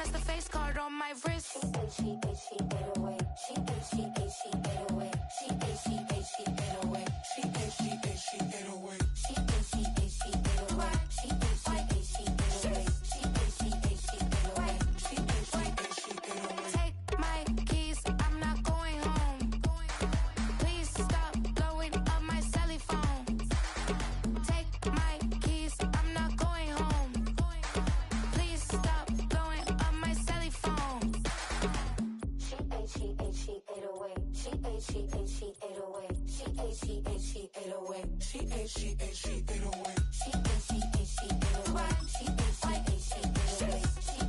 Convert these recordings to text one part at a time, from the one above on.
that's the face card on my wrist. She 808. She 808. She 808. She 808. She 808. Take my keys, I'm not going home. Please stop blowing up my celly phone. Take my keys, I'm not going home. Please stop blowing up my celly phone. She 808. She 808. She 808. She 808. She 808. She 808. She 808. She 808. She 808.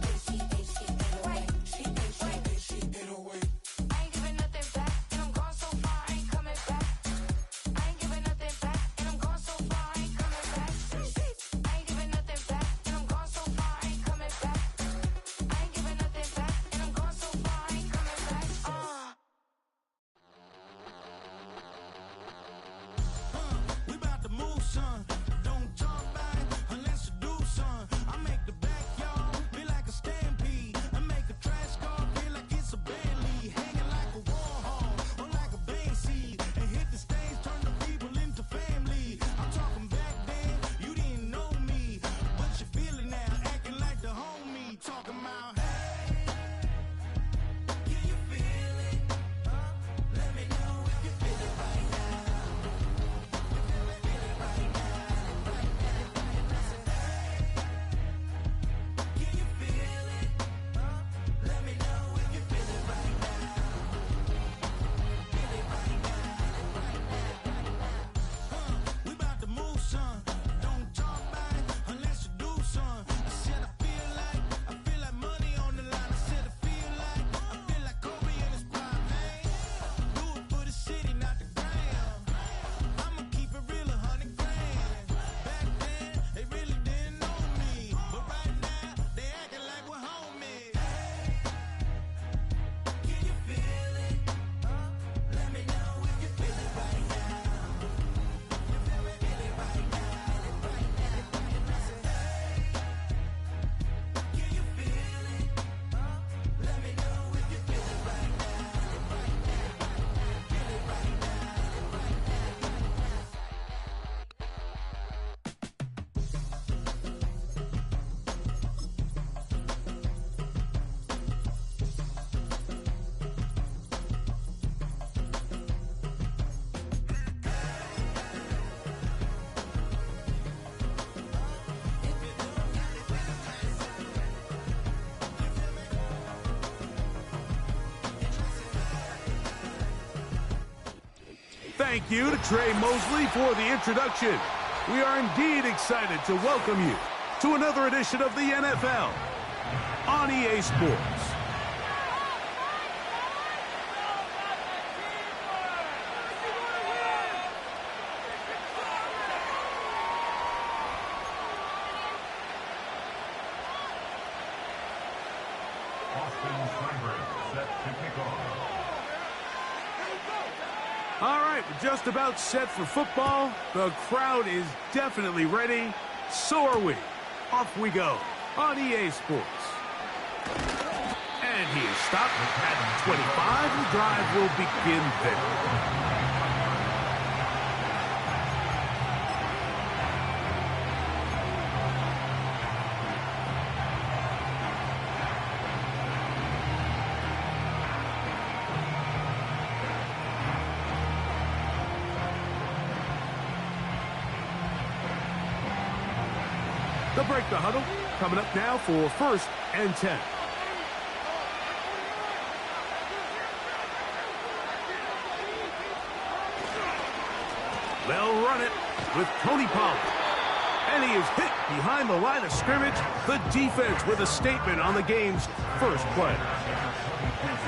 She 808. She 808. She 808. I ain't giving nothing back, and I'm gone so far, I ain't coming back. I ain't giving nothing back, and I'm gone so far, I ain't coming back. I ain't giving nothing back, and I'm gone so far, I ain't coming back. I ain't giving nothing back, and I'm gone so far, I ain't coming back. We about to move, son. Don't talk about it unless you do, son. I make the backyard feel like a stampede. I make a trash car feel like it's a Bentley. Hanging like a war hall or like a bank seed. And hit the stage, turn the people into family. I'm talking back then, you didn't know me. But you feel it now, acting like the homie. Talking about, hey, can you feel it? Let me know if you feel it right now. Can you feel it? Let me know if you feel it right now. Feel it right now. We about to move, son. Don't talk about it unless you do, son. I said I feel like money on the line. I said I feel like Kobe in his prime, man. Do it for the city, not the gram. I'ma keep it real, 100 grand. Back then, they really didn't know me. But right now, they acting like we're homies. Can you feel it? Let me know if you feel it right now. You feel it right now. Can you feel it? Let me know if you feel it right now. Feel it right now. Thank you to Trey Mosley for the introduction. We are indeed excited to welcome you to another edition of the NFL on EA Sports. Austin Seibert set to kick off. All right, we're just about set for football. The crowd is definitely ready. So are we. Off we go on EA Sports. And he is stopped at 25. The drive will begin there. They'll break the huddle. Coming up now for 1st and 10. They'll run it with Tony Pollard. And he is hit behind the line of scrimmage. The defense with a statement on the game's first play.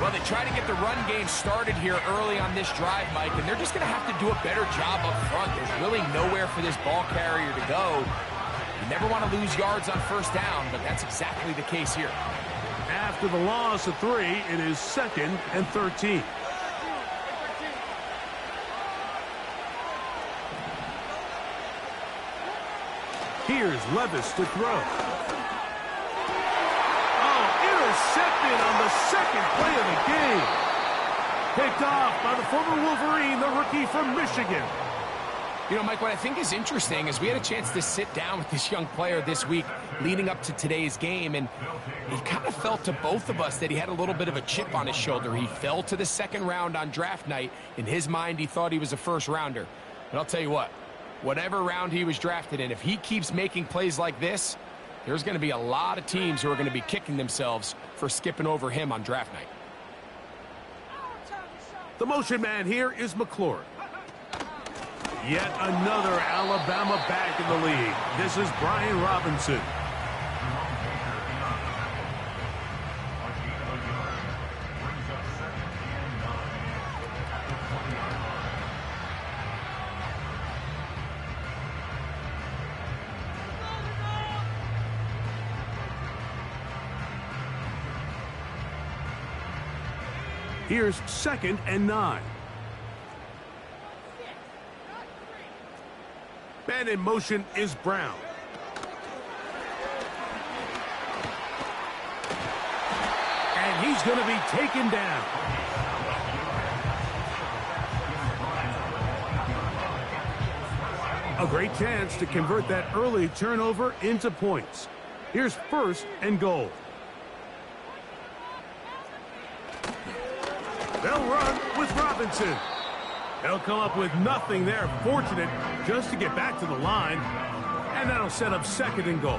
Well, they try to get the run game started here early on this drive, Mike, and they're just going to have to do a better job up front. There's really nowhere for this ball carrier to go. You never want to lose yards on 1st down, but that's exactly the case here. After the loss of 3, it is 2nd and 13. Here's Levis to throw. Oh, former Wolverine, the rookie from Michigan. You know, Mike, what I think is interesting is we had a chance to sit down with this young player this week leading up to today's game, and he kind of felt to both of us that he had a little bit of a chip on his shoulder. He fell to the second round on draft night. In his mind, he thought he was a first rounder. But I'll tell you what, whatever round he was drafted in, if he keeps making plays like this, there's going to be a lot of teams who are going to be kicking themselves for skipping over him on draft night. The motion man here is McLaurin. Yet another Alabama back in the league. This is Brian Robinson. Here's 2nd and 9. Man in motion is Brown. And he's going to be taken down. A great chance to convert that early turnover into points. Here's 1st and goal. They'll run with Robinson. They'll come up with nothing there. Fortunate just to get back to the line. And that'll set up 2nd and goal.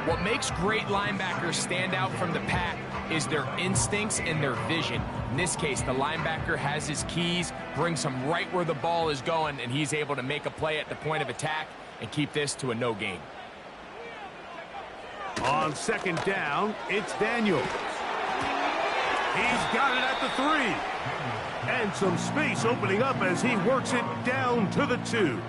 What makes great linebackers stand out from the pack is their instincts and their vision. In this case, the linebacker has his keys, brings him right where the ball is going, and he's able to make a play at the point of attack and keep this to a no gain. On 2nd down, it's Daniels. He's got it at the 3. And some space opening up as he works it down to the 2.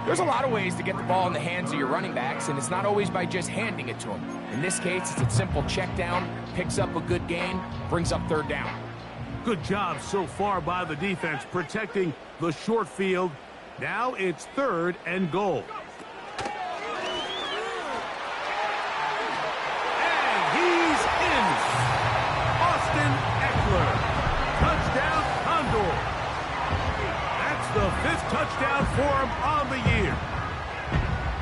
There's a lot of ways to get the ball in the hands of your running backs, and it's not always by just handing it to them. In this case, it's a simple check down, picks up a good gain, brings up 3rd down. Good job so far by the defense protecting the short field. Now it's 3rd and goal. And he's in. Austin Eckler. Touchdown, Condor. That's the 5th touchdown for him on the year.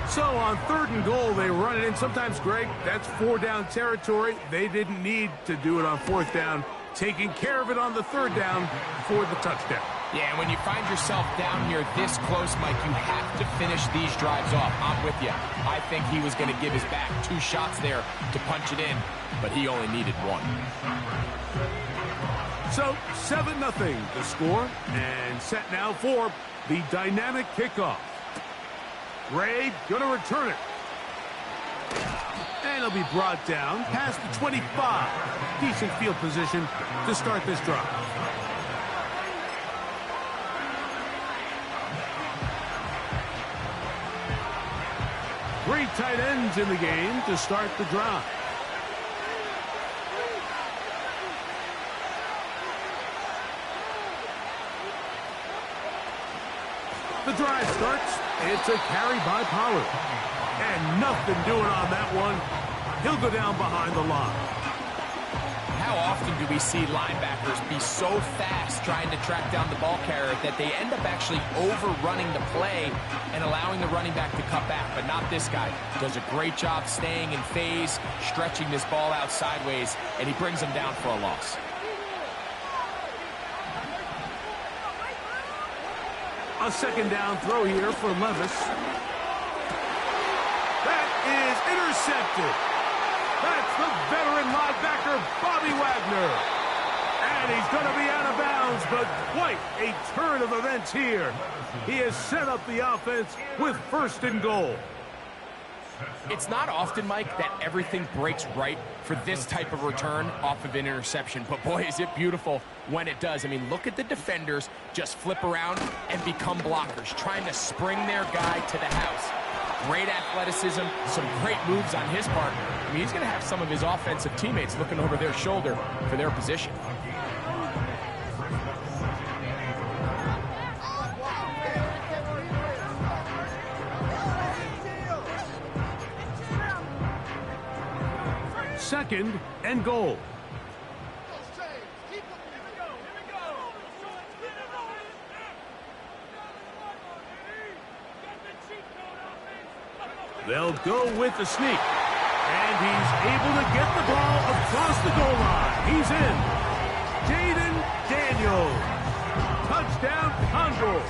So on 3rd and goal, they run it in. Sometimes, Greg, that's 4-down territory. They didn't need to do it on 4th down. Taking care of it on the 3rd down for the touchdown. Yeah, and when you find yourself down here this close, Mike, you have to finish these drives off. I'm with you. I think he was going to give his back 2 shots there to punch it in, but he only needed 1. So 7-0 the score, and set now for the dynamic kickoff. Ray going to return it. And it'll be brought down past the 25. Decent field position to start this drive. Three tight ends in the game to start the drive. The drive starts. It's a carry by Pollard. And nothing doing on that one. He'll go down behind the line. How often do we see linebackers be so fast trying to track down the ball carrier that they end up actually overrunning the play and allowing the running back to cut back? But not this guy. Does a great job staying in phase, stretching this ball out sideways, and he brings him down for a loss. A 2nd down throw here for Levis. That is intercepted. That's the veteran linebacker, Bobby Wagner. And he's going to be out of bounds, but quite a turn of events here. He has set up the offense with 1st and goal. It's not often, Mike, that everything breaks right for this type of return off of an interception. But, boy, is it beautiful when it does. I mean, look at the defenders just flip around and become blockers, trying to spring their guy to the house. Great athleticism, some great moves on his part. I mean, he's going to have some of his offensive teammates looking over their shoulder for their position. Second and goal. They'll go with the sneak. And he's able to get the ball across the goal line. He's in. Jaden Daniels. Touchdown, Condor.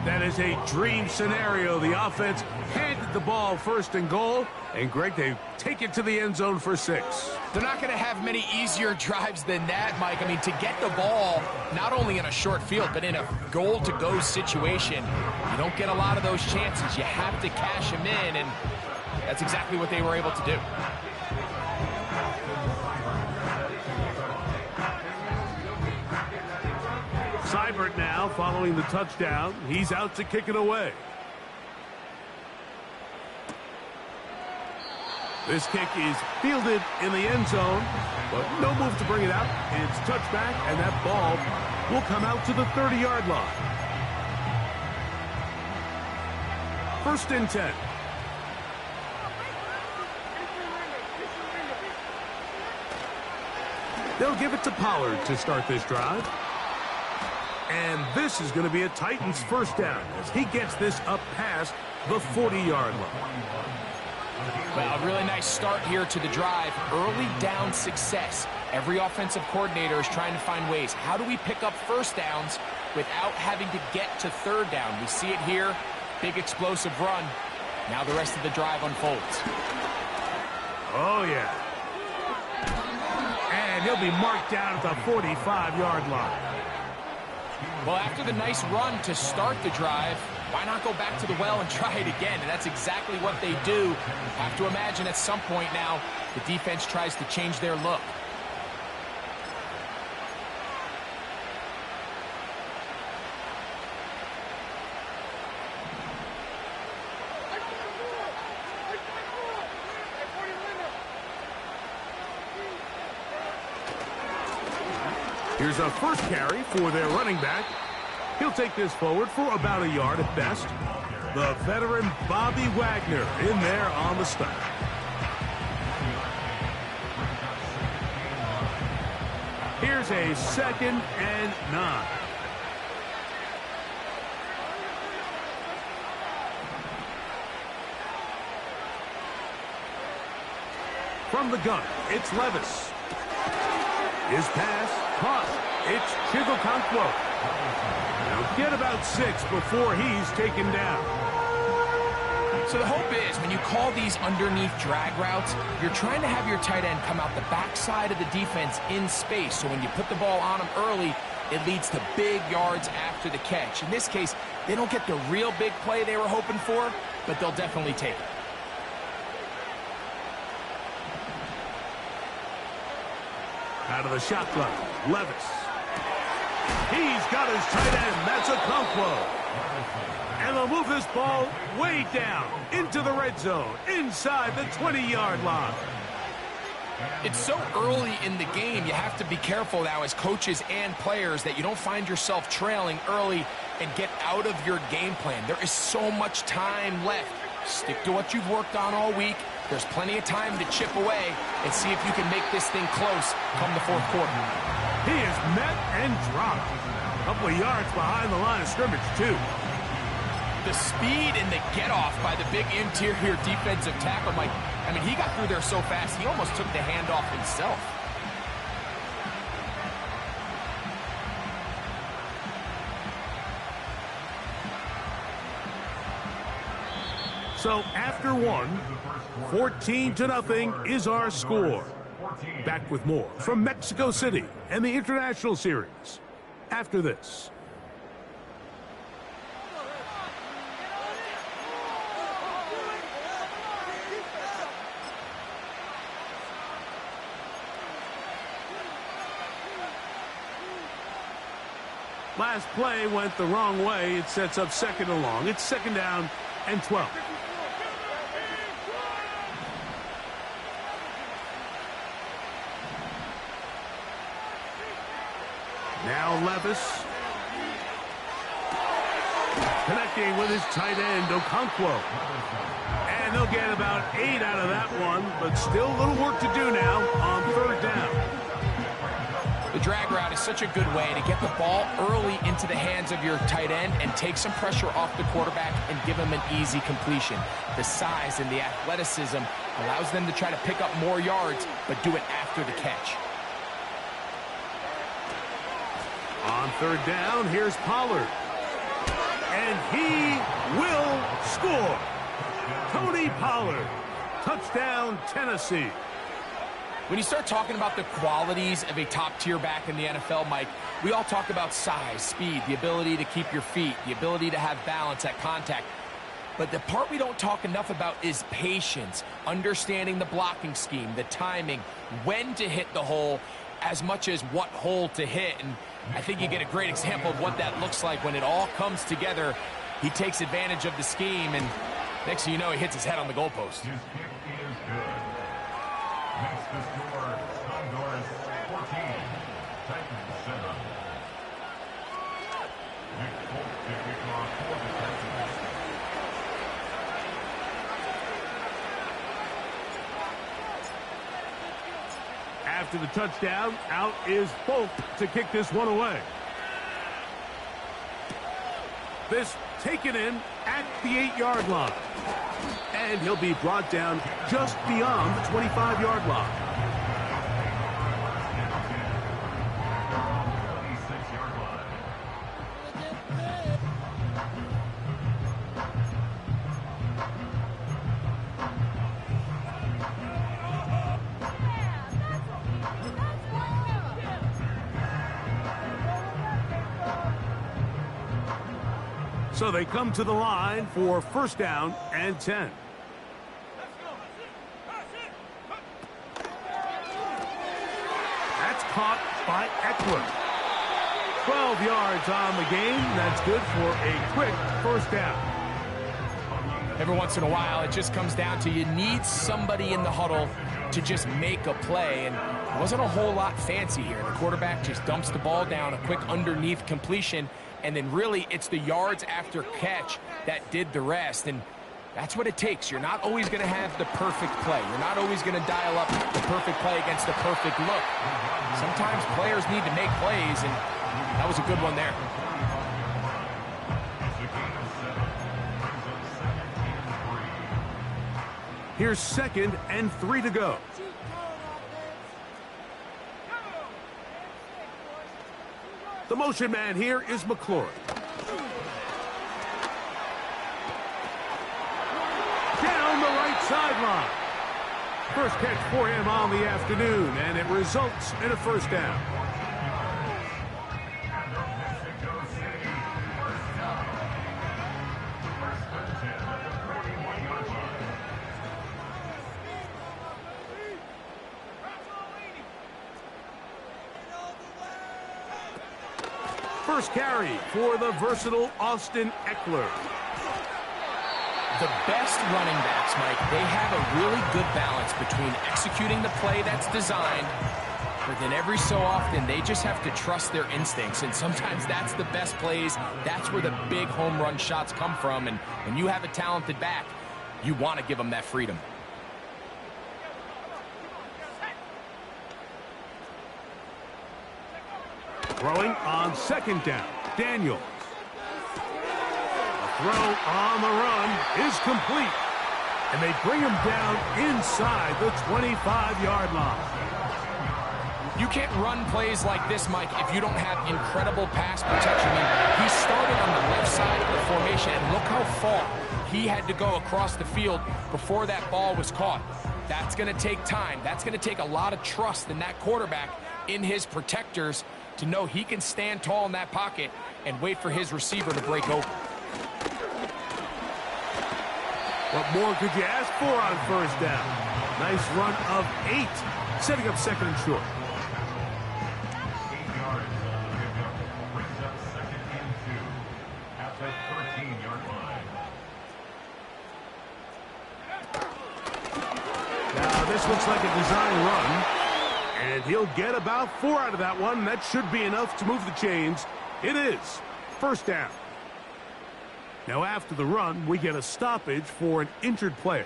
That is a dream scenario. The offense handed the ball first and goal. And, Greg, they take it to the end zone for 6. They're not going to have many easier drives than that, Mike. I mean, to get the ball, not only in a short field, but in a goal-to-go situation, you don't get a lot of those chances. You have to cash them in, and that's exactly what they were able to do. Seibert now following the touchdown. He's out to kick it away. This kick is fielded in the end zone, but no move to bring it out. It's touchback, and that ball will come out to the 30-yard line. 1st and 10. They'll give it to Pollard to start this drive. And this is going to be a Titans first down as he gets this up past the 40-yard line. Well, a really nice start here to the drive. Early down success. Every offensive coordinator is trying to find ways. How do we pick up first downs without having to get to 3rd down? We see it here. Big explosive run. Now the rest of the drive unfolds. Oh, yeah. And he'll be marked down at the 45-yard line. Well, after the nice run to start the drive, why not go back to the well and try it again? And that's exactly what they do. Have to imagine at some point now, the defense tries to change their look. Here's a first carry for their running back. He'll take this forward for about a yard at best. The veteran Bobby Wagner in there on the stop. Here's a 2nd and 9. From the gun, it's Levis. His pass, caught. It's Chigokonkwo. Now get about 6 before he's taken down. So the hope is when you call these underneath drag routes, you're trying to have your tight end come out the backside of the defense in space. So when you put the ball on him early, it leads to big yards after the catch. In this case, they don't get the real big play they were hoping for, but they'll definitely take it. Out of the shotgun, Levis. He's got his tight end. That's Okonkwo. And they'll move this ball way down into the red zone, inside the 20-yard line. It's so early in the game, you have to be careful now as coaches and players that you don't find yourself trailing early and get out of your game plan. There is so much time left. Stick to what you've worked on all week. There's plenty of time to chip away and see if you can make this thing close come the 4th quarter. He is met and dropped. A couple of yards behind the line of scrimmage, too. The speed and the get-off by the big interior defensive tackle, Mike. I mean, he got through there so fast, he almost took the handoff himself. So after 1, 14-0 is our score. Back with more from Mexico City and the International Series after this. Last play went the wrong way. It sets up 2nd and long. It's 2nd down and 12. Now Levis. Connecting with his tight end, Okonkwo. And they'll get about 8 out of that one, but still a little work to do now on 3rd down. The drag route is such a good way to get the ball early into the hands of your tight end and take some pressure off the quarterback and give him an easy completion. The size and the athleticism allows them to try to pick up more yards, but do it after the catch. On third down, here's Pollard. And he will score. Tony Pollard. Touchdown, Tennessee. When you start talking about the qualities of a top-tier back in the NFL, Mike, we all talk about size, speed, the ability to keep your feet, the ability to have balance at contact. But the part we don't talk enough about is patience, understanding the blocking scheme, the timing, when to hit the hole, as much as what hole to hit. And I think you get a great example of what that looks like when it all comes together. He takes advantage of the scheme, and next thing you know, he hits his head on the goalpost. His kick is good. Makes the score Condors 14, Titans 7. Nick Folk to kick off for the Titans. After the touchdown, out is Folk to kick this one away. This taken in at the 8-yard line. And he'll be brought down just beyond the 25-yard line. 26-yard line. So they come to the line for first down and 10. That's caught by Eckler. 12 yards on the game. That's good for a quick first down. Every once in a while, it just comes down to you need somebody in the huddle to just make a play, and it wasn't a whole lot fancy here. The quarterback just dumps the ball down, a quick underneath completion, and then really it's the yards after catch that did the rest, and that's what it takes. You're not always going to have the perfect play. You're not always going to dial up the perfect play against the perfect look. Sometimes players need to make plays, and that was a good one there. Here's 2nd and 3 to go. The motion man here is McLaurin. Down the right sideline. First catch for him on the afternoon, and it results in a first down. First carry for the versatile Austin Eckler. The best running backs, Mike, they have a really good balance between executing the play that's designed, but then every so often they just have to trust their instincts, and sometimes that's the best plays. That's where the big home run shots come from, and when you have a talented back, you want to give them that freedom. Throwing on second down, Daniels. A throw on the run is complete. And they bring him down inside the 25-yard line. You can't run plays like this, Mike, if you don't have incredible pass protection. I mean, he started on the left side of the formation, and look how far he had to go across the field before that ball was caught. That's going to take time. That's going to take a lot of trust in that quarterback, in his protectors, to know he can stand tall in that pocket and wait for his receiver to break open. What more could you ask for on first down? Nice run of 8, setting up 2nd and short. 8 yards on the pickup. Brings up 2nd and 2 at the 13-yard line. Now this looks like a design run. And he'll get about 4 out of that one. That should be enough to move the chains. It is first down. Now after the run, we get a stoppage for an injured player.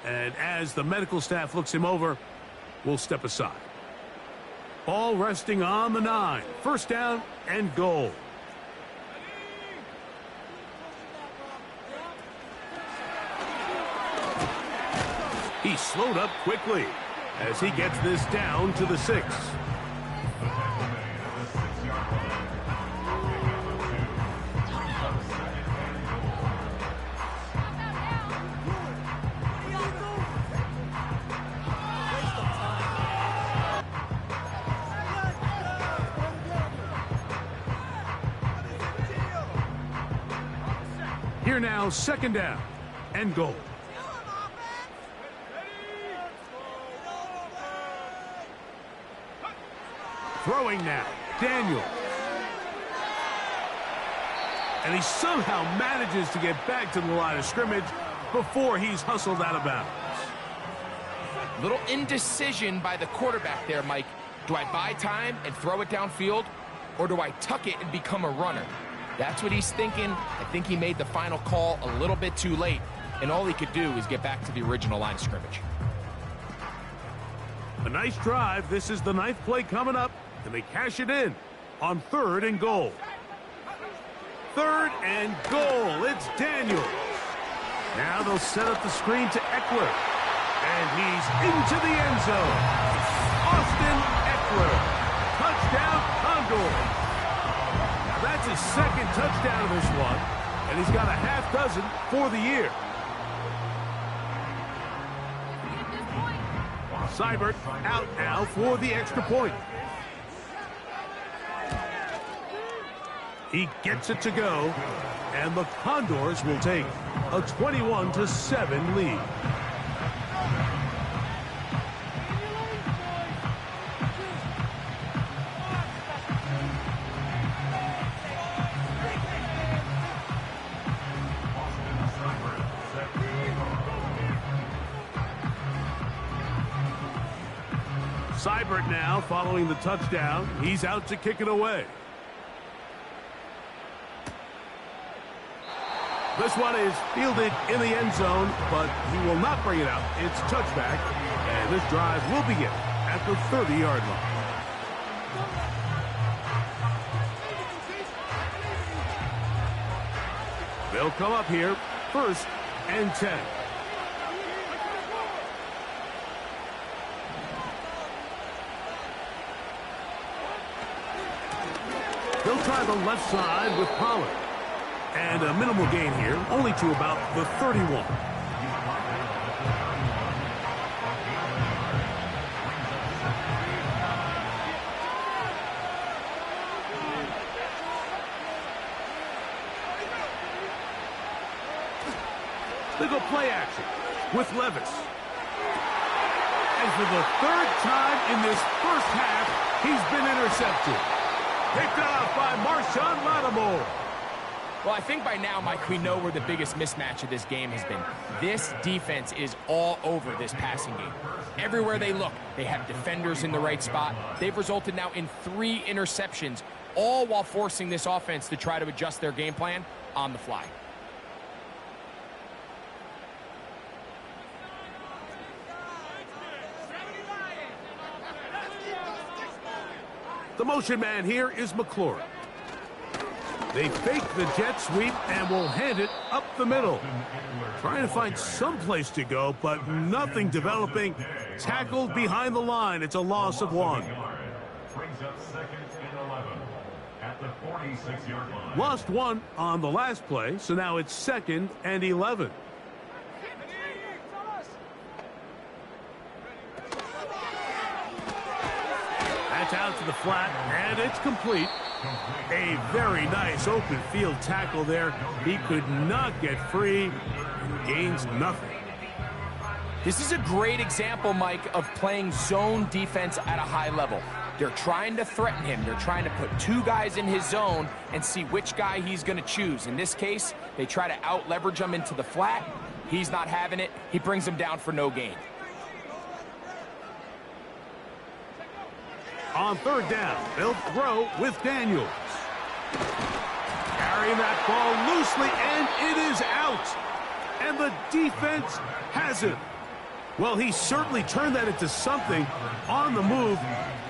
And as the medical staff looks him over, we'll step aside. Ball resting on the 9. First down and goal. He slowed up quickly as he gets this down to the 6. Here now, second down and goal. Throwing now, Daniel. And he somehow manages to get back to the line of scrimmage before he's hustled out of bounds. Little indecision by the quarterback there, Mike. Do I buy time and throw it downfield, or do I tuck it and become a runner? That's what he's thinking. I think he made the final call a little bit too late, and all he could do is get back to the original line of scrimmage. A nice drive. This is the 9th play coming up, and they cash it in on 3rd and goal. 3rd and goal. It's Daniels. Now they'll set up the screen to Eckler, and he's into the end zone. Austin Eckler. Touchdown, Condors. That's his 2nd touchdown of this one, and he's got a half dozen for the year. Seibert out now for the extra point. He gets it to go, and the Condors will take a 21-7 lead. Seibert now following the touchdown. He's out to kick it away. This one is fielded in the end zone, but he will not bring it out. It's touchback, and this drive will begin at the 30-yard line. They'll come up here, 1st and 10. They'll try the left side with Pollard. And a minimal gain here, only to about the 31. They go play action with Levis. And for the 3rd time in this first half, he's been intercepted. Picked off by Marshawn Lattimore. Well, I think by now, Mike, we know where the biggest mismatch of this game has been. This defense is all over this passing game. Everywhere they look, they have defenders in the right spot. They've resulted now in 3 interceptions, all while forcing this offense to try to adjust their game plan on the fly. The motion man here is McLaurin. They fake the jet sweep and will hand it up the middle. Trying to find some place to go, but nothing developing. Tackled behind the line. It's a loss of 1. Brings up 2nd and 11 at the 46-yard line. Lost 1 on the last play, so now it's 2nd and 11. That's out to the flat, and it's complete. A very nice open field tackle there. He could not get free and gains nothing. This is a great example, Mike, of playing zone defense at a high level. They're trying to threaten him. They're trying to put 2 guys in his zone and see which guy he's going to choose. In this case, they try to out-leverage him into the flat. He's not having it. He brings him down for no gain. On 3rd down, they'll throw with Daniels. Carrying that ball loosely, and it is out. And the defense has it. Well, he certainly turned that into something on the move.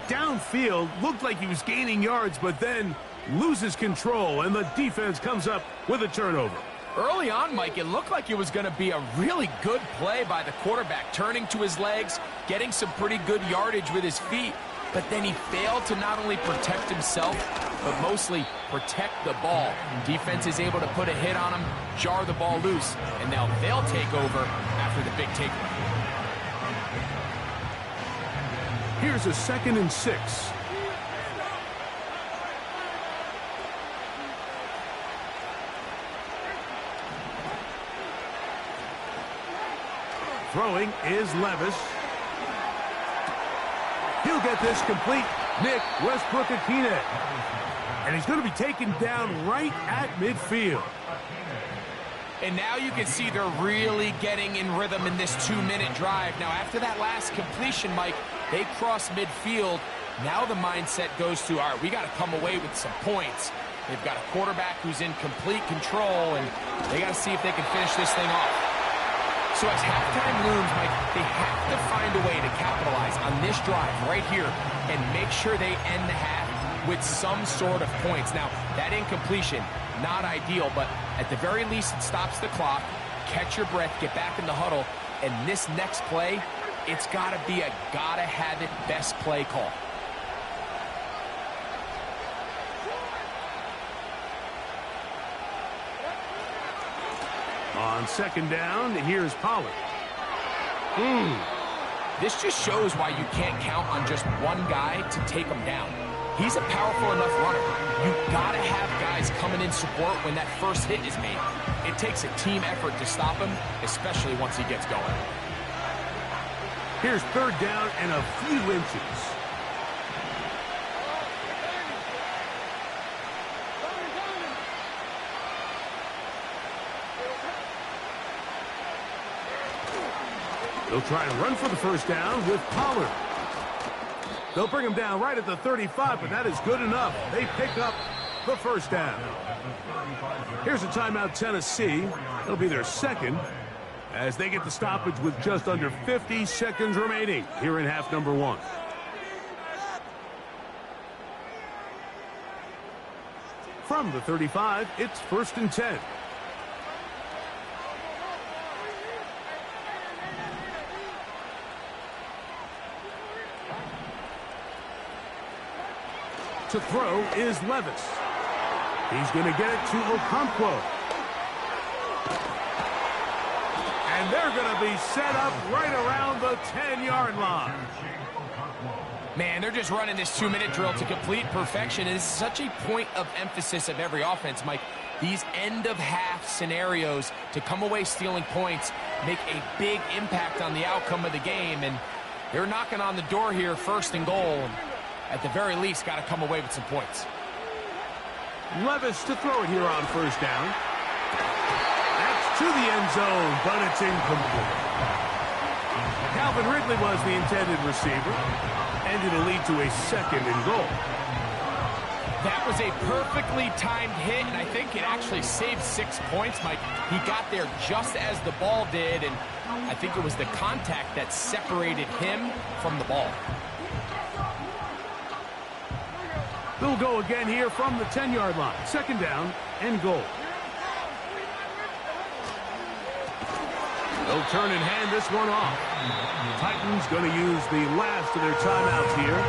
Downfield, looked like he was gaining yards, but then loses control, and the defense comes up with a turnover. Early on, Mike, it looked like it was going to be a really good play by the quarterback, turning to his legs, getting some pretty good yardage with his feet, but then he failed to not only protect himself, but mostly protect the ball. Defense is able to put a hit on him, jar the ball loose, and now they'll take over after the big takeaway. Here's a 2nd and 6. Throwing is Levis. He'll get this complete. Nick Westbrook-Ikhine. And he's going to be taken down right at midfield. And now you can see they're really getting in rhythm in this 2-minute drive. Now, after that last completion, Mike, they cross midfield. Now the mindset goes to, all right, we got to come away with some points. They've got a quarterback who's in complete control, and they got to see if they can finish this thing off. So as halftime looms, Mike, they have to find a way to capitalize on this drive right here and make sure they end the half with some sort of points. Now, that incompletion, not ideal, but at the very least, it stops the clock. Catch your breath, get back in the huddle, and this next play, it's got to be a gotta-have-it best play call. On 2nd down, here's Pollard. This just shows why you can't count on just one guy to take him down. He's a powerful enough runner. You gotta have guys coming in support when that first hit is made. It takes a team effort to stop him, especially once he gets going. Here's 3rd down and a few inches. They'll try and run for the first down with Pollard. They'll bring him down right at the 35, but that is good enough. They pick up the first down. Here's a timeout, Tennessee. It'll be their 2nd as they get the stoppage with just under 50 seconds remaining here in half number 1. From the 35, it's 1st and 10. To throw is Levis. He's going to get it to Okonkwo. And they're going to be set up right around the 10-yard line. Man, they're just running this 2-minute drill to complete perfection. It is such a point of emphasis of every offense, Mike. These end-of-half scenarios to come away stealing points make a big impact on the outcome of the game. And they're knocking on the door here, 1st and goal. At the very least, got to come away with some points. Levis to throw it here on 1st down. That's to the end zone, but it's incomplete. Calvin Ridley was the intended receiver, and it'll lead to a 2nd and goal. That was a perfectly timed hit, and I think it actually saved 6 points, Mike. He got there just as the ball did, and I think it was the contact that separated him from the ball. They'll go again here from the 10-yard line. 2nd down and goal. They'll turn and hand this one off. Titans going to use the last of their timeouts here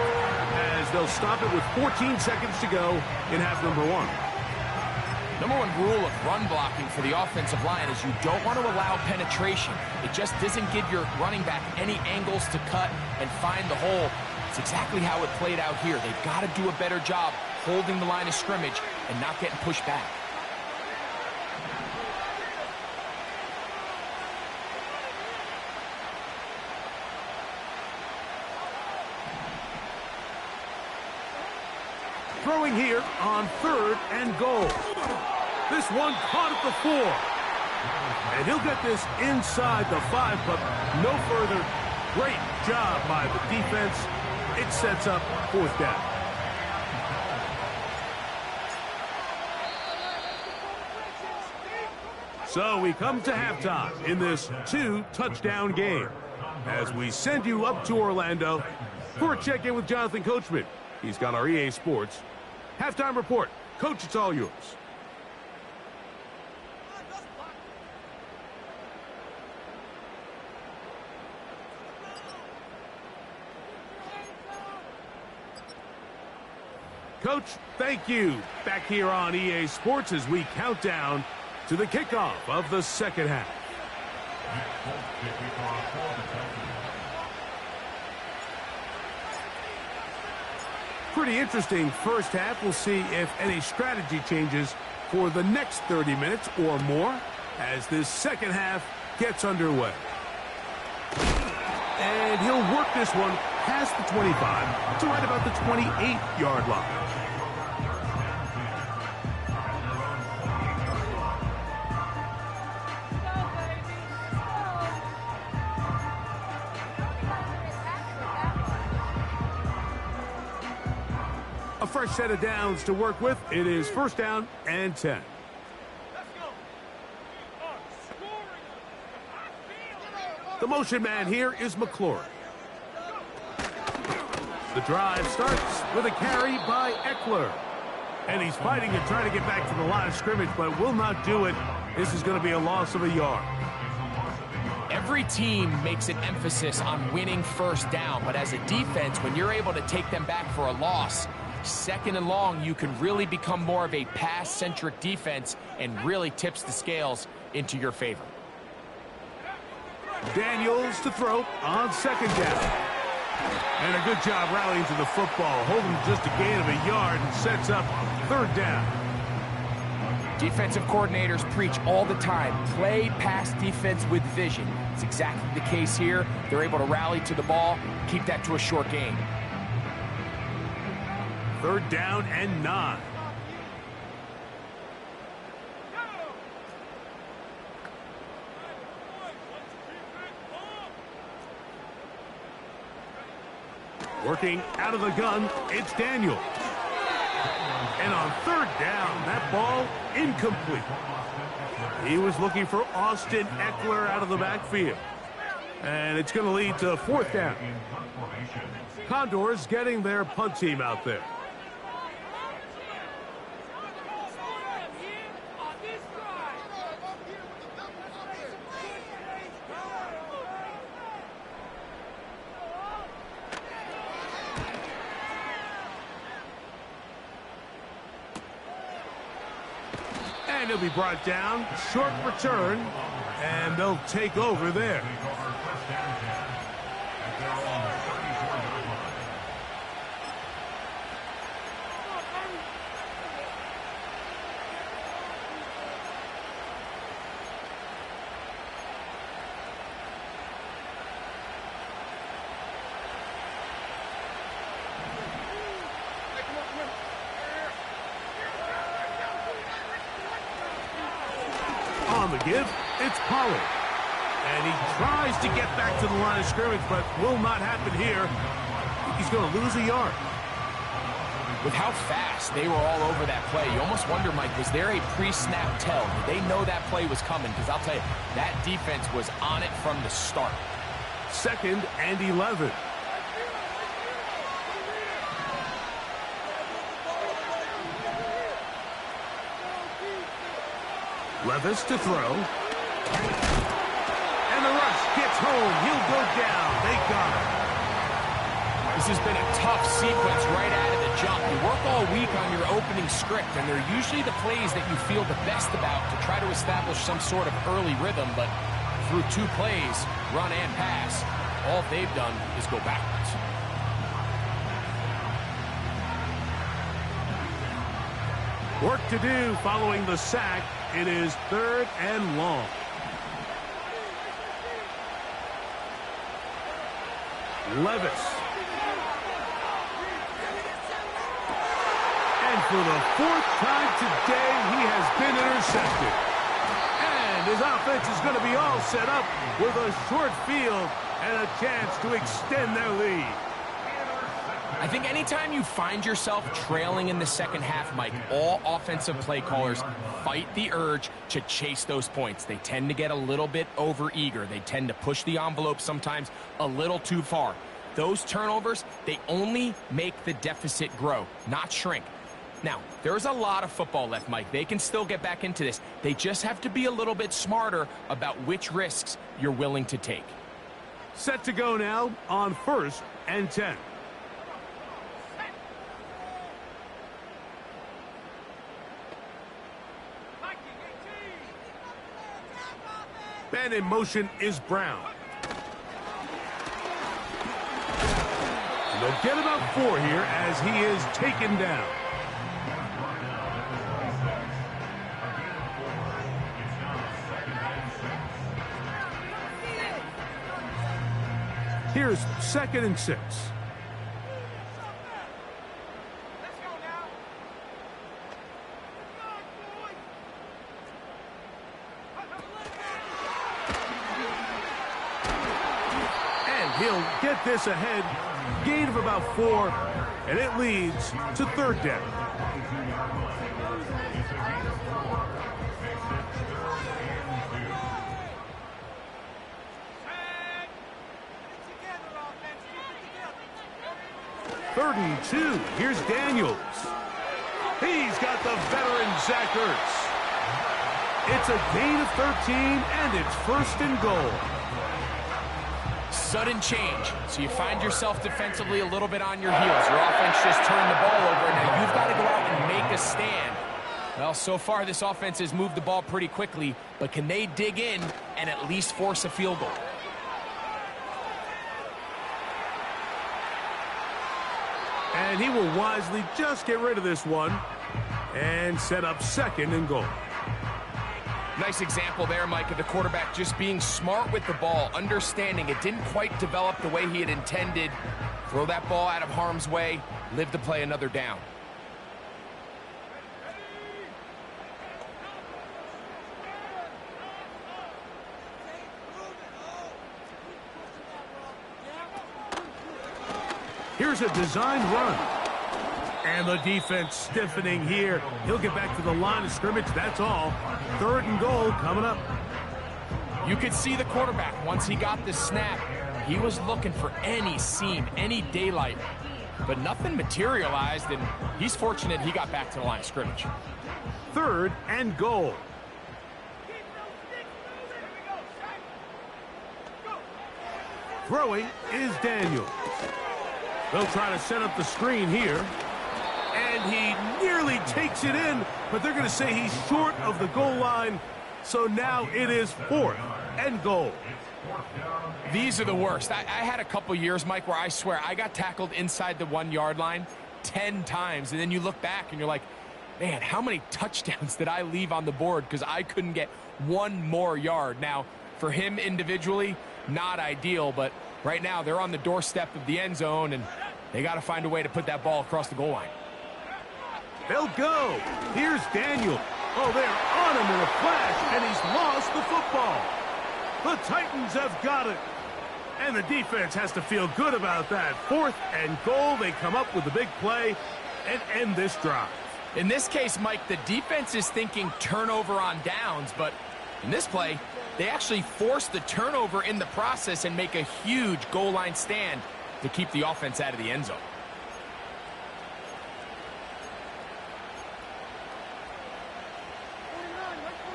as they'll stop it with 14 seconds to go in half number 1. Number 1 rule of run blocking for the offensive line is you don't want to allow penetration. It just doesn't give your running back any angles to cut and find the hole. It's exactly how it played out here. They've got to do a better job holding the line of scrimmage and not getting pushed back. Throwing here on 3rd and goal. This one caught at the 4. And he'll get this inside the 5, but no further. Great job by the defense. It sets up 4th down. So we come to halftime in this 2-touchdown game as we send you up to Orlando for a check-in with Jonathan Coachman. He's got our EA Sports halftime report. Coach, it's all yours. Coach, thank you. Back here on EA Sports as we count down to the kickoff of the second half. Pretty interesting first half. We'll see if any strategy changes for the next 30 minutes or more as this second half gets underway. And he'll work this one past the 25 to right about the 28-yard line. A fresh set of downs to work with. It is first down and 10. The motion man here is McLaurin. The drive starts with a carry by Eckler. And he's fighting and trying to get back to the line of scrimmage, but will not do it. This is going to be a loss of a yard. Every team makes an emphasis on winning first down, but as a defense, when you're able to take them back for a loss, second and long, you can really become more of a pass-centric defense and really tips the scales into your favor. Daniels to throw on second down. And a good job rallying to the football, holding just a gain of a yard and sets up third down. Defensive coordinators preach all the time, play pass defense with vision. It's exactly the case here. They're able to rally to the ball, keep that to a short gain. Third down and 9. Working out of the gun, it's Daniel. And on third down, that ball incomplete. He was looking for Austin Eckler out of the backfield. And it's going to lead to fourth down. Condors getting their punt team out there. And he'll be brought down. Short return. And they'll take over there. On the give, it's Pollard. And he tries to get back to the line of scrimmage, but will not happen here. He's going to lose a yard. With how fast they were all over that play, you almost wonder, Mike, was there a pre-snap tell? Did they know that play was coming? Because I'll tell you, that defense was on it from the start. Second and 11. Levis to throw. And the rush gets home. He'll go down. They got him. This has been a tough sequence right out of the jump. You work all week on your opening script, and they're usually the plays that you feel the best about to try to establish some sort of early rhythm, but through 2 plays, run and pass, all they've done is go backwards. Work to do following the sack. It is third and long. Levis. And for the 4th time today, he has been intercepted. And his offense is going to be all set up with a short field and a chance to extend their lead. I think anytime you find yourself trailing in the second half, Mike, all offensive play callers fight the urge to chase those points. They tend to get a little bit overeager. They tend to push the envelope sometimes a little too far. Those turnovers, they only make the deficit grow, not shrink. Now, there's a lot of football left, Mike. They can still get back into this. They just have to be a little bit smarter about which risks you're willing to take. Set to go now on 1st and 10. Man in motion is Brown. And they'll get about 4 here as he is taken down. Here's 2nd and 6. And he'll get this ahead. Gain of about 4, and it leads to 3rd down. Third and 2. Here's Daniels. He's got the veteran Zach Ertz. It's a gain of 13, and it's 1st and goal. Sudden change. So you find yourself defensively a little bit on your heels. Your offense just turned the ball over. Now you've got to go out and make a stand. Well, so far this offense has moved the ball pretty quickly, but can they dig in and at least force a field goal? And he will wisely just get rid of this one and set up 2nd and goal. Nice example there, Mike, of the quarterback just being smart with the ball, understanding it didn't quite develop the way he had intended. Throw that ball out of harm's way, live to play another down. Here's a designed run. And the defense stiffening here. He'll get back to the line of scrimmage, that's all. 3rd and goal coming up. You could see the quarterback, once he got the snap, he was looking for any seam, any daylight. But nothing materialized, and he's fortunate he got back to the line of scrimmage. 3rd and goal. Throwing is Daniels. They'll try to set up the screen here. And he nearly takes it in, but they're going to say he's short of the goal line. So now it is 4th and goal. These are the worst. I had a couple years, Mike, where I swear I got tackled inside the 1-yard line 10 times. And then you look back and you're like, man, how many touchdowns did I leave on the board because I couldn't get one more yard? Now, for him individually, not ideal, but right now they're on the doorstep of the end zone, and they got to find a way to put that ball across the goal line. They'll go. Here's Daniel. Oh, they're on him in a flash, and he's lost the football. The Titans have got it. And the defense has to feel good about that. 4th and goal. They come up with a big play and end this drive. In this case, Mike, the defense is thinking turnover on downs, but in this play, they actually force the turnover in the process and make a huge goal line stand to keep the offense out of the end zone.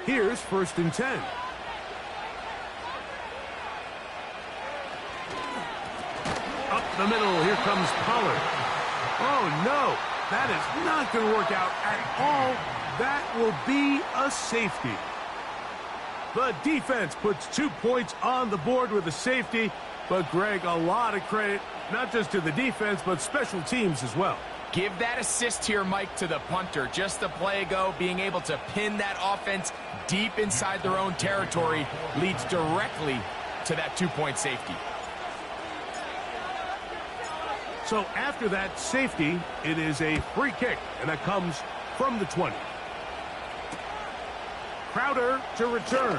Here's 1st and 10. Up the middle, here comes Pollard. Oh, no, that is not going to work out at all. That will be a safety. The defense puts 2 points on the board with a safety. But, Greg, a lot of credit, not just to the defense, but special teams as well. Give that assist here, Mike, to the punter. Just a play ago, being able to pin that offense deep inside their own territory leads directly to that 2-point safety. So after that safety, it is a free kick, and that comes from the 20. Crowder to return.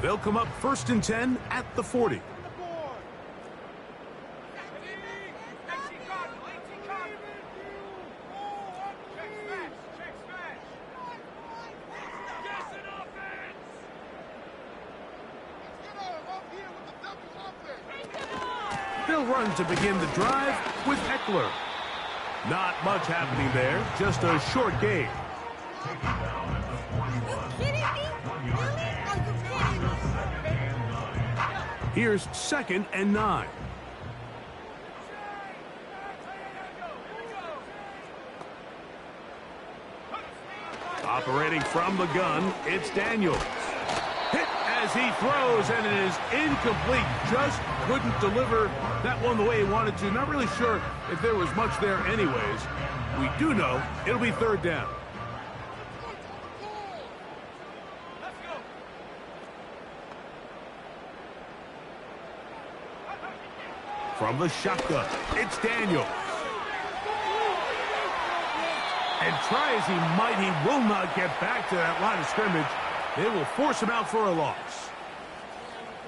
They'll come up 1st and 10 at the 40. They'll run to begin the drive with Eckler. Not much happening there, just a short gain. Here's 2nd and 9. Operating from the gun, it's Daniels. Hit as he throws, and it is incomplete. Just couldn't deliver that one the way he wanted to. Not really sure if there was much there anyways. We do know it'll be 3rd down. From the shotgun, it's Daniels. And try as he might, he will not get back to that line of scrimmage. They will force him out for a loss.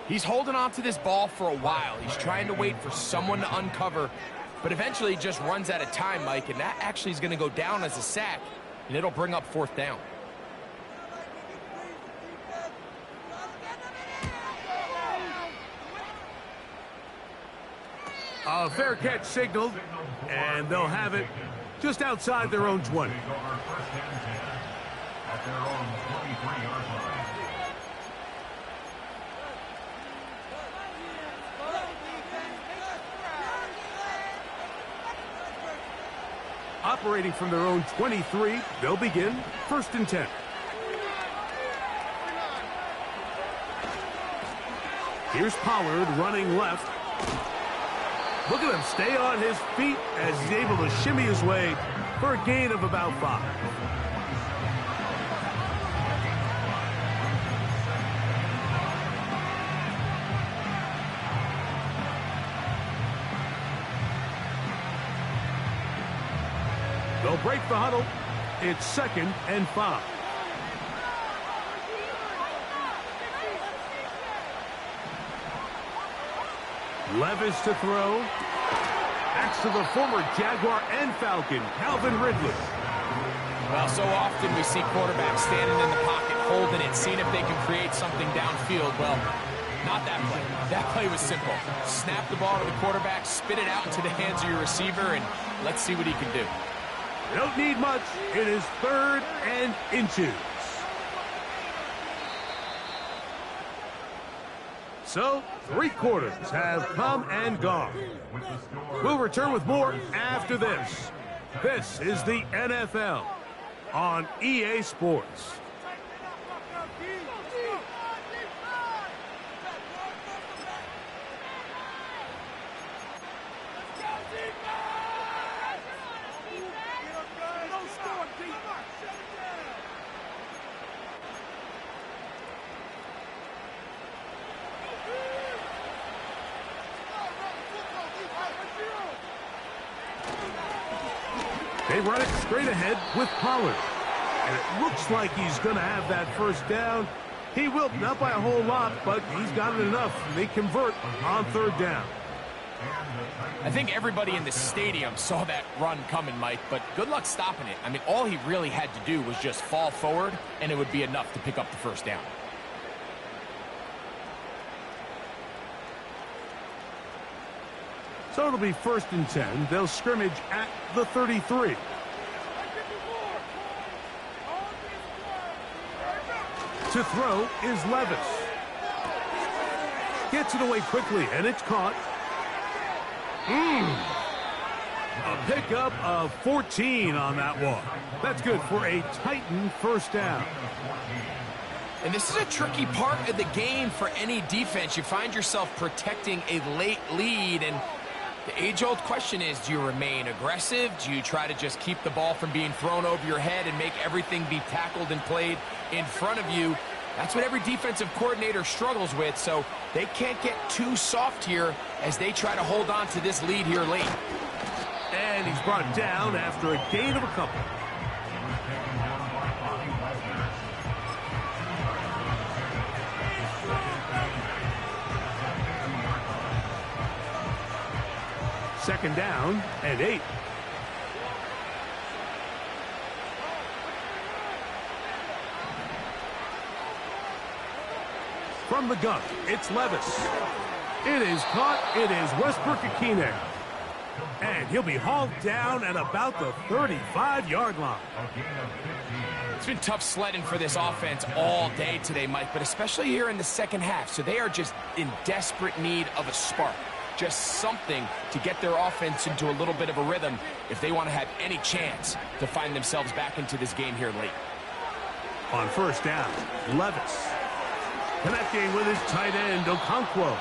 He's holding on to this ball for a while. He's trying to wait for someone to uncover, but eventually he just runs out of time, Mike, and that actually is going to go down as a sack, and it'll bring up 4th down. A fair catch signaled, and they'll have it just outside their own 20. At their own 23-yard line. Operating from their own 23, they'll begin 1st and 10. Here's Pollard running left. Look at him stay on his feet as he's able to shimmy his way for a gain of about 5. They'll break the huddle. It's 2nd and 5. Levis to throw. Next to the former Jaguar and Falcon, Calvin Ridley. Well, so often we see quarterbacks standing in the pocket, holding it, seeing if they can create something downfield. Well, not that play. That play was simple. Snap the ball to the quarterback, spit it out into the hands of your receiver, and let's see what he can do. They don't need much. It is 3rd and inches. So, 3 quarters have come and gone. We'll return with more after this. This is the NFL on EA Sports. They run it straight ahead with Pollard. And it looks like he's going to have that 1st down. He will, not by a whole lot, but he's got it enough. They convert on 3rd down. I think everybody in the stadium saw that run coming, Mike, but good luck stopping it. I mean, all he really had to do was just fall forward, and it would be enough to pick up the 1st down. So it'll be 1st and 10. They'll scrimmage at the 33. To throw is Levis. Gets it away quickly, and it's caught. A pickup of 14 on that one. That's good for a Titan 1st down. And this is a tricky part of the game for any defense. You find yourself protecting a late lead, and the age-old question is, do you remain aggressive? Do you try to just keep the ball from being thrown over your head and make everything be tackled and played in front of you? That's what every defensive coordinator struggles with, so they can't get too soft here as they try to hold on to this lead here late. And he's brought down after a gain of a couple. Second down and 8. From the gun, it's Levis. It is caught. It is Westbrook-Ikhine. And he'll be hauled down at about the 35-yard line. It's been tough sledding for this offense all day today, Mike, but especially here in the second half. So they are just in desperate need of a spark. Just something to get their offense into a little bit of a rhythm if they want to have any chance to find themselves back into this game here late. On first down, Levis. Connecting with his tight end, Okonkwo.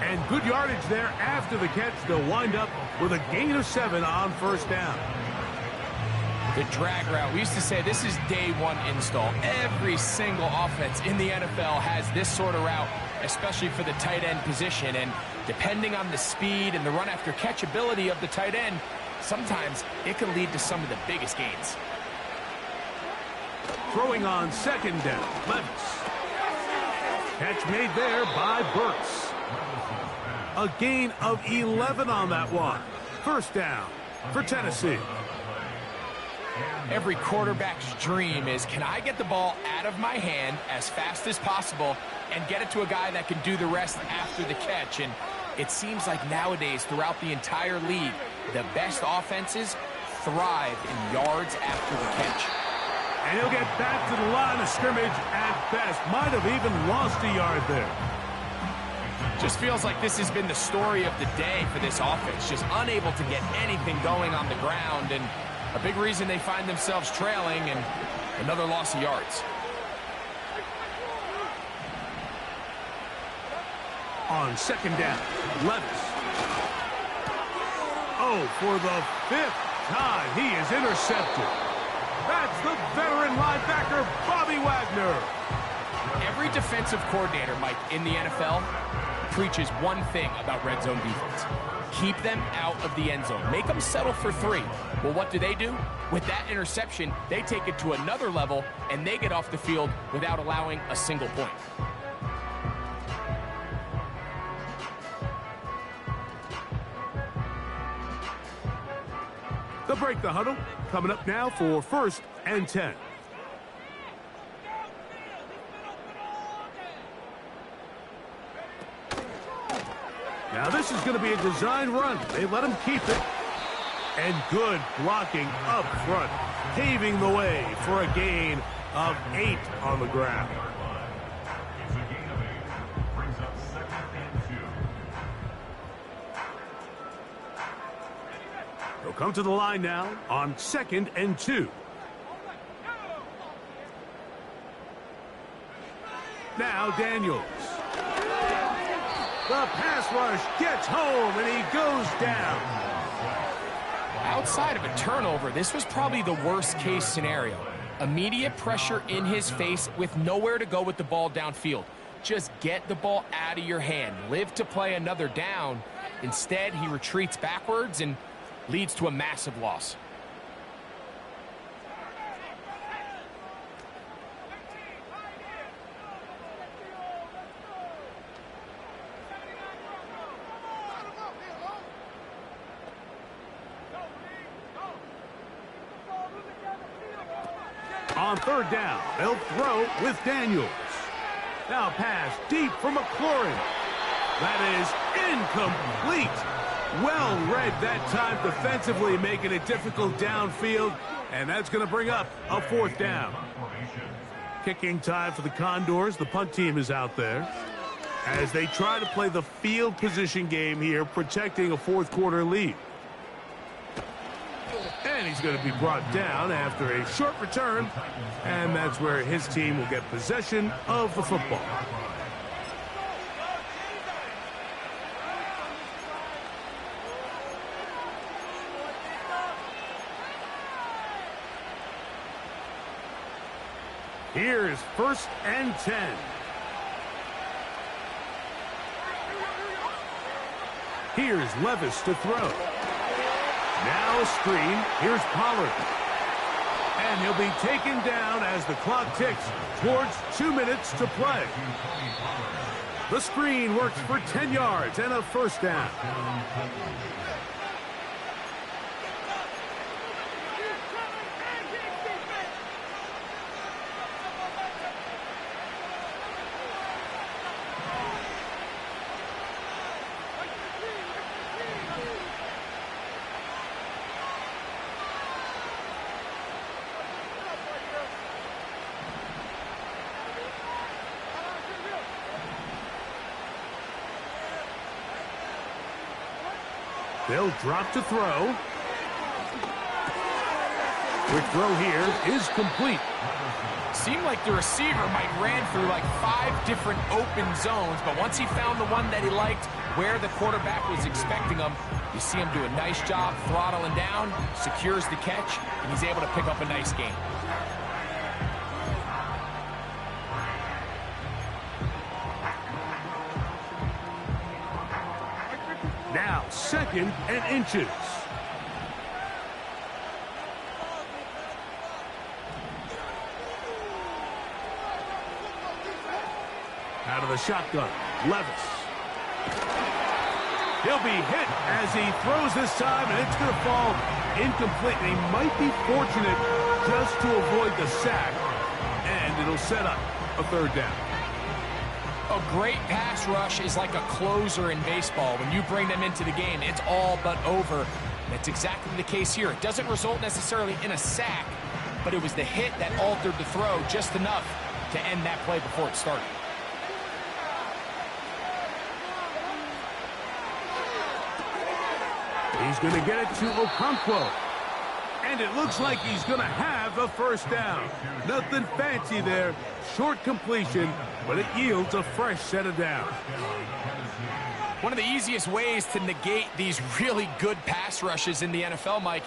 And good yardage there after the catch. They'll wind up with a gain of 7 on first down. The drag route. We used to say this is day one install. Every single offense in the NFL has this sort of route, especially for the tight end position. And depending on the speed and the run after catch ability of the tight end, sometimes it can lead to some of the biggest gains. Throwing on second down, Levis. Catch made there by Burks. A gain of 11 on that one. First down for Tennessee. Every quarterback's dream is, can I get the ball out of my hand as fast as possible and get it to a guy that can do the rest after the catch? And it seems like nowadays, throughout the entire league, the best offenses thrive in yards after the catch. And he'll get back to the line of scrimmage at best. Might have even lost a yard there. Just feels like this has been the story of the day for this offense. Just unable to get anything going on the ground. And a big reason they find themselves trailing, and another loss of yards. On second down, Levis. Oh, for the 5th time, he is intercepted. That's the veteran linebacker, Bobby Wagner. Every defensive coordinator, Mike, in the NFL preaches one thing about red zone defense. Keep them out of the end zone. Make them settle for 3. Well, what do? With that interception, they take it to another level, and they get off the field without allowing a single point. They'll break the huddle. Coming up now for 1st and 10. Now this is going to be a design run. They let him keep it. And good blocking up front, paving the way for a gain of 8 on the ground. It's a gain of 8. Brings up 2nd and 2. They'll come to the line now on 2nd and 2. Now Daniels. The pass rush gets home, and he goes down. Outside of a turnover, this was probably the worst-case scenario. Immediate pressure in his face with nowhere to go with the ball downfield. Just get the ball out of your hand. Live to play another down. Instead, he retreats backwards and leads to a massive loss. On 3rd down, they'll throw with Daniels. Now pass deep for McLaurin. That is incomplete. Well read that time defensively, making it difficult downfield. And that's going to bring up a 4th down. Kicking time for the Condors. The punt team is out there as they try to play the field position game here, protecting a 4th quarter lead. And he's going to be brought down after a short return. And that's where his team will get possession of the football. Here's 1st and 10. Here's Levis to throw. Now a screen. Here's Pollard. And he'll be taken down as the clock ticks towards 2 minutes to play. The screen works for 10 yards and a 1st down. They'll drop to throw. Quick throw here is complete. Seemed like the receiver might ran through like 5 different open zones, but once he found the one that he liked where the quarterback was expecting him, you see him do a nice job throttling down, secures the catch, and he's able to pick up a nice gain. Now 2nd and inches. Out of the shotgun, Levis. He'll be hit as he throws this time, and it's going to fall incomplete. They might be fortunate just to avoid the sack, and it'll set up a 3rd down. A great pass rush is like a closer in baseball. When you bring them into the game, it's all but over. That's exactly the case here. It doesn't result necessarily in a sack, but it was the hit that altered the throw just enough to end that play before it started. He's going to get it to Okonkwo. And it looks like he's going to have a 1st down. Nothing fancy there. Short completion, but it yields a fresh set of downs. One of the easiest ways to negate these really good pass rushes in the NFL, Mike,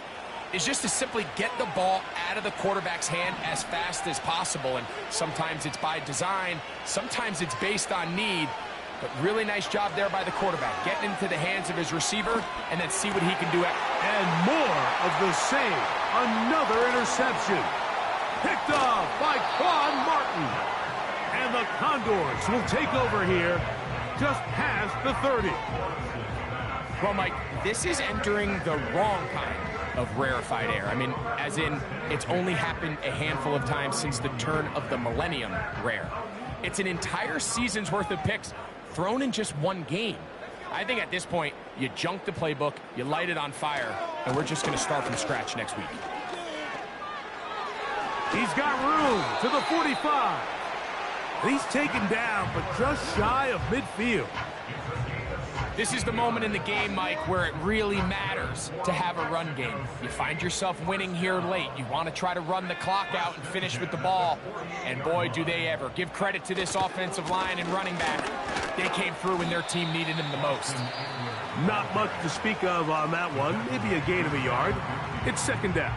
is just to simply get the ball out of the quarterback's hand as fast as possible. And sometimes it's by design, sometimes it's based on need. But really nice job there by the quarterback, getting into the hands of his receiver and then see what he can do. And more of the same. Another interception. Picked off by Quan Martin. And the Condors will take over here just past the 30. Well, Mike, this is entering the wrong kind of rarefied air. I mean, as in, it's only happened a handful of times since the turn of the millennium rare. It's an entire season's worth of picks thrown in just one game. I think at this point, you junk the playbook, you light it on fire, and we're just going to start from scratch next week. He's got room to the 45. He's taken down, but just shy of midfield. This is the moment in the game, Mike, where it really matters to have a run game. You find yourself winning here late. You want to try to run the clock out and finish with the ball. And boy, do they ever. Give credit to this offensive line and running back. They came through when their team needed them the most. Not much to speak of on that one. Maybe a gain of a yard. It's 2nd down.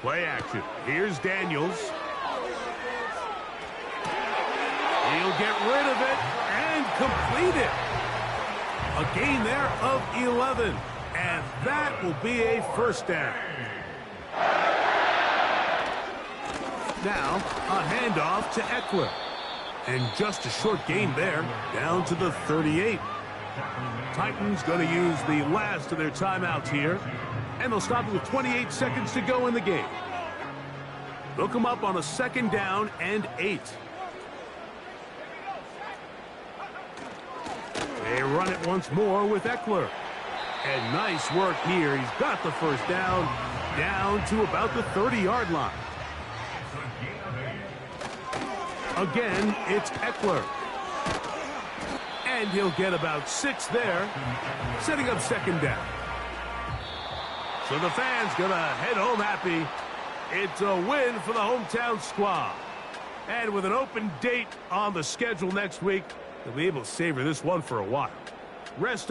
Play action. Here's Daniels. He'll get rid of it and complete it. A gain there of 11. And that will be a 1st down. Now, a handoff to Eckler. And just a short gain there, down to the 38. Titans going to use the last of their timeouts here. And they'll stop it with 28 seconds to go in the game. They'll come up on a 2nd down and 8. They run it once more with Eckler. And nice work here. He's got the 1st down to about the 30-yard line. Again, it's Eckler. And he'll get about 6 there, setting up 2nd down. So the fans gonna head home happy. It's a win for the hometown squad. And with an open date on the schedule next week, they'll be able to savor this one for a while. Rest up.